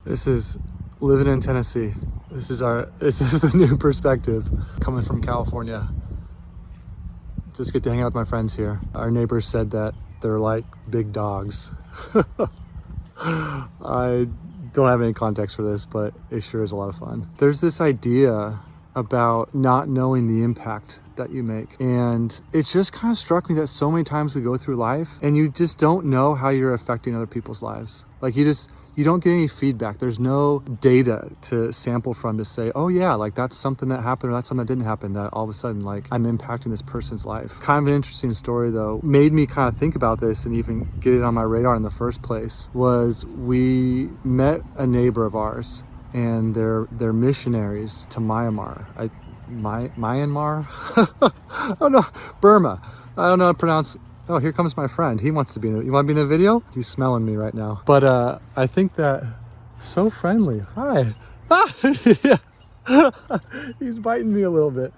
This is living in Tennessee. This is the new perspective coming from California. Just get to hang out with my friends here. Our neighbors said that they're like big dogs. I don't have any context for this, but it sure is a lot of fun. There's this idea about not knowing the impact that you make. And it just kind of struck me that so many times we go through life and you just don't know how you're affecting other people's lives. Like you don't get any feedback. There's no data to sample from to say, oh yeah, like that's something that happened or that's something that didn't happen, that all of a sudden like I'm impacting this person's life. Kind of an interesting story though, made me kind of think about this and even get it on my radar in the first place, was we met a neighbor of ours and they're missionaries to Myanmar. Myanmar? I don't know. Burma. I don't know how to pronounce. Oh, here comes my friend. He wants to be in the, you want to be in the video? He's smelling me right now. But I think that so friendly. Hi. Ah, yeah. He's biting me a little bit.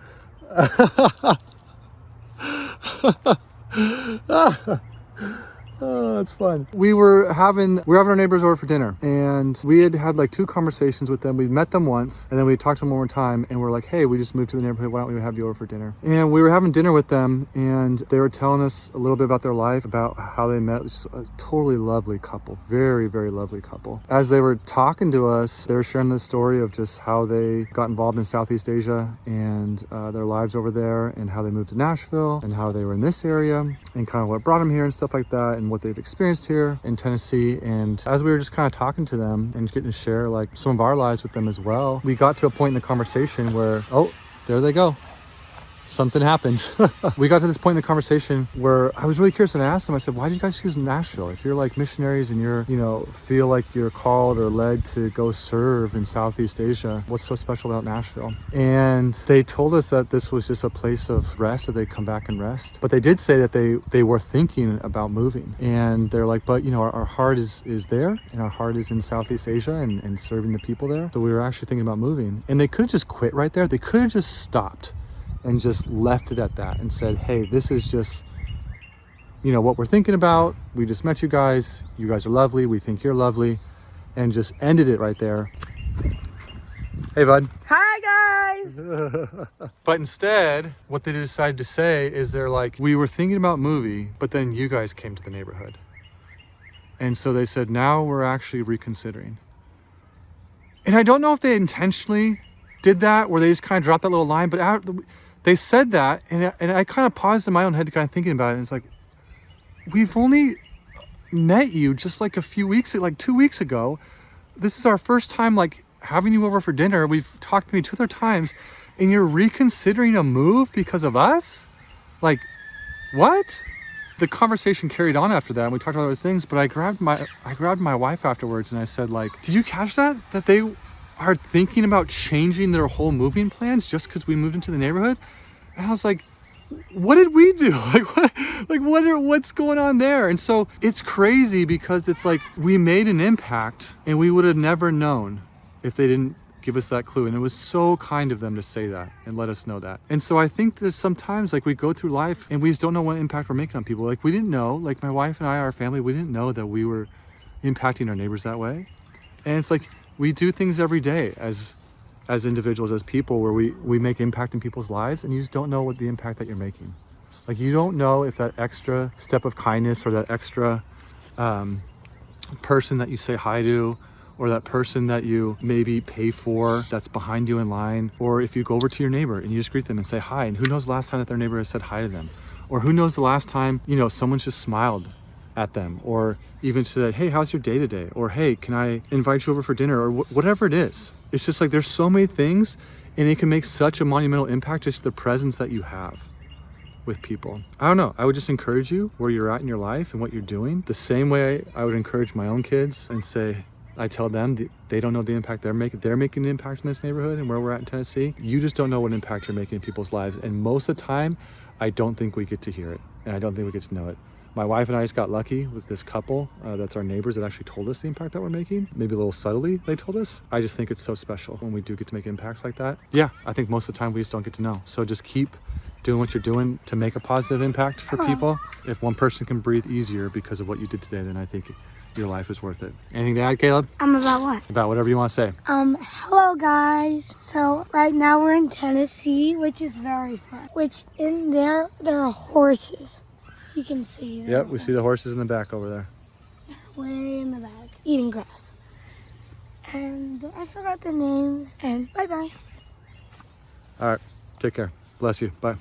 Oh, that's fun. We were having our neighbors over for dinner, and we had like 2 conversations with them. We met them once, and then we talked to them one more time, and we're like, hey, we just moved to the neighborhood. Why don't we have you over for dinner? And we were having dinner with them, and they were telling us a little bit about their life, about how they met. Just a totally lovely couple, very, very lovely couple. As they were talking to us, they were sharing the story of just how they got involved in Southeast Asia and their lives over there, and how they moved to Nashville, and how they were in this area, and kind of what brought them here and stuff like that, and what they've experienced here in Tennessee. And as we were just kind of talking to them and getting to share like some of our lives with them as well, we got to a point in the conversation where, oh, there they go. Something happened. We got to this point in the conversation where I was really curious, and I asked them, I said, why did you guys choose Nashville? If you're like missionaries and you're, feel like you're called or led to go serve in Southeast Asia, what's so special about Nashville? And they told us that this was just a place of rest, that they come back and rest. But they did say that they were thinking about moving. And they're like, but our heart is there, and our heart is in Southeast Asia and serving the people there. So we were actually thinking about moving. And they could have just quit right there. They could have just stopped and just left it at that and said, hey, this is just, what we're thinking about. We just met you guys. You guys are lovely. We think you're lovely. And just ended it right there. Hey, bud. Hi, guys. But instead, what they decided to say is they're like, we were thinking about moving, but then you guys came to the neighborhood. And so they said, now we're actually reconsidering. And I don't know if they intentionally did that, where they just kind of dropped that little line, but they said that, and I kind of paused in my own head kind of thinking about it, and it's like, we've only met you just like a few weeks, like 2 weeks ago. This is our first time like having you over for dinner. We've talked maybe 2 other times, and you're reconsidering a move because of us? Like, what? The conversation carried on after that, and we talked about other things, but I grabbed my wife afterwards, and I said, like, did you catch that? That they are thinking about changing their whole moving plans just because we moved into the neighborhood? And I was like, what did we do? What's going on there? And so it's crazy because it's like we made an impact and we would have never known if they didn't give us that clue. And it was so kind of them to say that and let us know that. And so I think that sometimes like we go through life and we just don't know what impact we're making on people. Like we didn't know, like my wife and I, our family, we didn't know that we were impacting our neighbors that way. And it's like, we do things every day as individuals, as people, where we make impact in people's lives, and you just don't know what the impact that you're making. Like you don't know if that extra step of kindness or that extra person that you say hi to, or that person that you maybe pay for that's behind you in line, or if you go over to your neighbor and you just greet them and say hi, and who knows the last time that their neighbor has said hi to them, or who knows the last time someone's just smiled at them, or even said, hey, how's your day today? Or hey, can I invite you over for dinner? Or whatever it is. It's just like there's so many things, and it can make such a monumental impact, just the presence that you have with people. I don't know, I would just encourage you where you're at in your life and what you're doing, the same way I would encourage my own kids and say, I tell them they don't know the impact they're making. They're making an impact in this neighborhood and where we're at in Tennessee. You just don't know what impact you're making in people's lives. And most of the time, I don't think we get to hear it, and I don't think we get to know it. My wife and I just got lucky with this couple that's our neighbors that actually told us the impact that we're making. Maybe a little subtly they told us. I just think it's so special when we do get to make impacts like that. Yeah, I think most of the time we just don't get to know. So just keep doing what you're doing to make a positive impact for people. If one person can breathe easier because of what you did today, then I think your life is worth it. Anything to add, Caleb? About what? About whatever you want to say. Hello guys. So right now we're in Tennessee, which is very fun. Which in there are horses. You can see them. Yep, we see the horses in the back over there. Way in the back, eating grass. And I forgot the names, and bye-bye. All right, take care. Bless you. Bye.